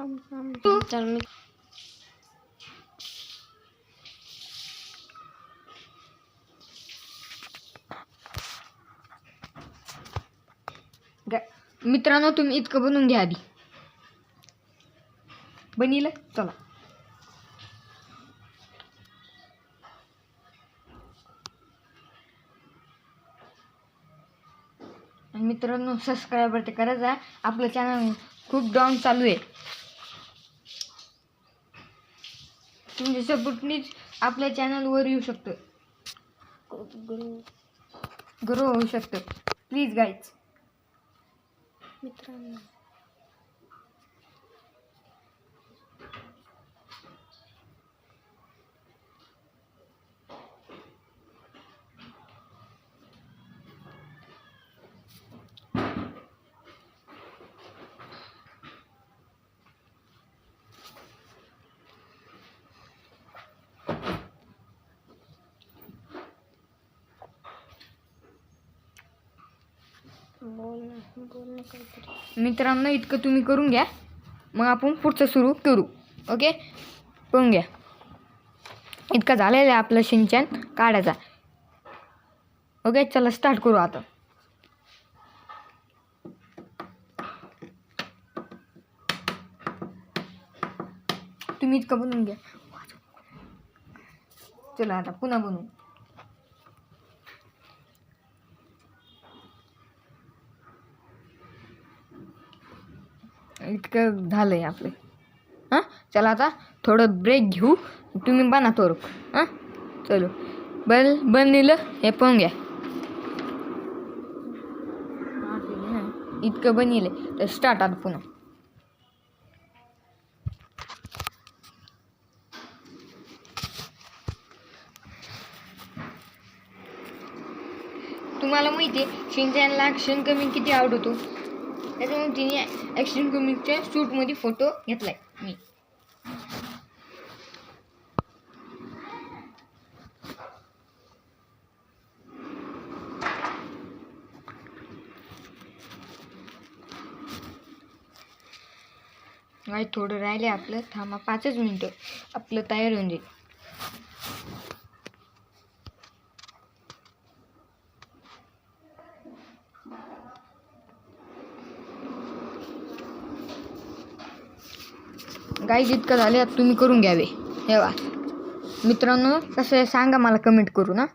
तर मित्रांनो तुम्ही इतकं बनवून घ्या आधी. बनिलं चला. मित्रांनो सबस्क्राईबर ते करायचा. आपलं चॅनल खूप डाऊन चालू आहे. तुमच्या सपोर्टनीच आपल्या चॅनलवर येऊ शकतं, ग्रो होऊ शकतं. Please guys. मित्रांनो बोल काहीतरी. मित्रांनो इतकं तुम्ही करून घ्या, मग आपण पुढचं सुरू करू. ओके, करून घ्या. इतकं झालेलं आहे आपलं शिनचॅन काढायचा. ओके चला स्टार्ट करू आता. तुम्ही इतकं बनवून घ्या. चला आता पुन्हा बनवू. इतकं झालं आहे आपलं. हां चला आता थोडं ब्रेक घेऊ. तुम्ही बना तो. हां चलो बनलेलं हे पाहून घ्या. इतकं बनले तर स्टार्ट आता पुन्हा. तुम्हाला माहिती आहे शिनचॅनला ॲक्शन कमिंग किती आवडतो. त्याच्यामुळे तिने ॲक्शन कमिंगच्या शूटमध्ये फोटो घेतलाय मी. काय थोडं राहिले आपलं. थांबा 5च मिनटं आपलं तयार होऊन जाईल. गाईज इतकं झाले आता तुम्ही करून घ्यावे. हे वा मित्रांनो कसं आहे सांगा मला कमेंट करू ना.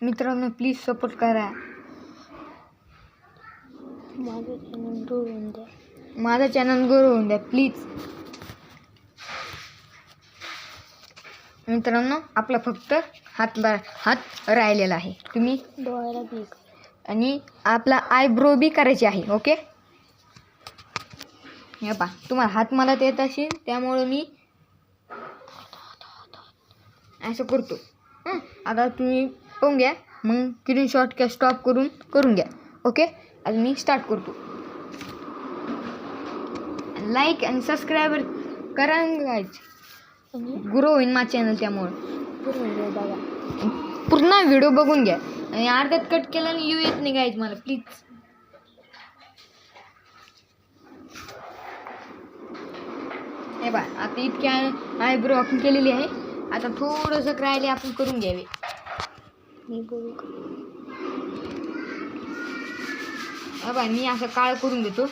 मित्रांनो प्लीज सपोर्ट करा. माझं चॅनल ग्रो होऊन द्या प्लीज. मित्रांनो आपला फक्त हात राहिलेला आहे. तुम्ही डोळ्याला बीक आणि आपला आयब्रो बी करायची आहे. ओके हे पा तुम्हाला हात मला येत असेल त्यामुळं मी असं करतो. आता तुम्ही पाहून घ्या, मग स्क्रीनशॉट किंवा स्टॉप करून घ्या. ओके आता मी स्टार्ट करतो. लाईक आणि सबस्क्राईबर करा गाईज. ग्रो होईन माझं चॅनल. त्यामुळं पूर्ण व्हिडिओ बघून घ्या. आणि अर्ध्यात कट केला आणि येत नाही गाईज मला प्लीज. हे बा आता इतकी आयब्रो आपण केलेली आहे. आता थोडंसं राहिले आपण करून घ्यावे. मी बोलू का? हे बा मी असं काळ करून घेतो.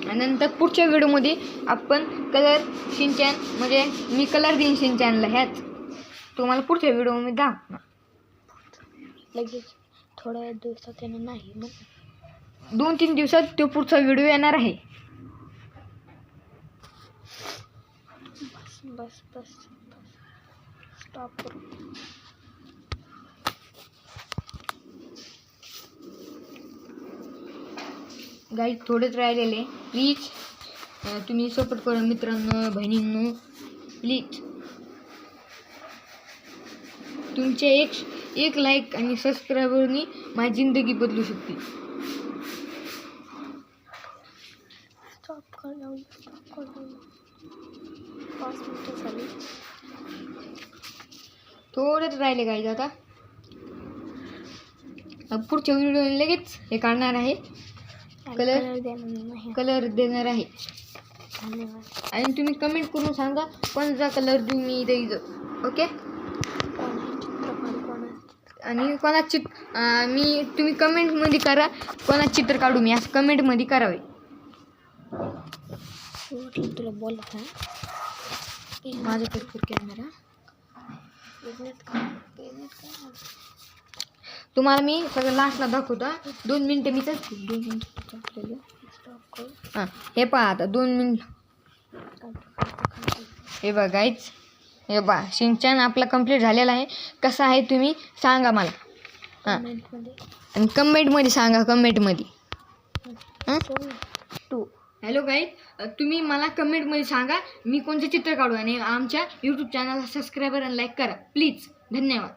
आणि नंतर पुढच्या व्हिडिओमध्ये आपण कलर शिनचॅन म्हणजे मी कलर देईन शिनचॅनला. ह्याच तुम्हाला पुढच्या व्हिडिओमध्ये दाखवणार. लगेच थोड्या दिवसात येणार नाही, मग 2-3 दिवसात तो पुढचा व्हिडिओ येणार आहे. बस स्टॉप करू. गाईज थोडेच राहिलेले. प्लीज तुम्ही सपोर्ट करा मित्रांनो, बहिणींनो प्लीज. तुमचे एक लाईक आणि सबस्क्रायबरनी माझी जिंदगी बदलू शकते. स्टॉप. 5 मिनिटं झाली. थोडंच राहिले गाईज आता. पुढच्या व्हिडिओ लगेच हे काढणार आहे, कलर देणार नाही. कलर देणार आहे. धन्यवाद. आणि तुम्ही कमेंट करून सांगा कोणता कलर देऊ मी द्यायचं. ओके. आणि मी तुम्ही कमेंटमध्ये करा कोणाचं चित्र काढू मी, असं कमेंटमध्ये करावे. तुला बोलत माझ्याकडे कॅमेरा तुम्हाला मी सगळं लास्टला दाखवतो. 2 मिनटं मी 2 मिनटं हां हे पहा आता 2 मिनिट. हे बघा गाईज, हे बघा शिनचॅन आपला कंप्लीट झालेला आहे. कसा आहे तुम्ही सांगा मला. हां आणि कमेंटमध्ये सांगा, कमेंटमध्ये. हां 2. हॅलो गाईज, तुम्ही मला कमेंटमध्ये सांगा मी कोणतं चित्र काढू. आणि आमच्या यूट्यूब चॅनलला सबस्क्राईबर आणि लाईक करा प्लीज. धन्यवाद.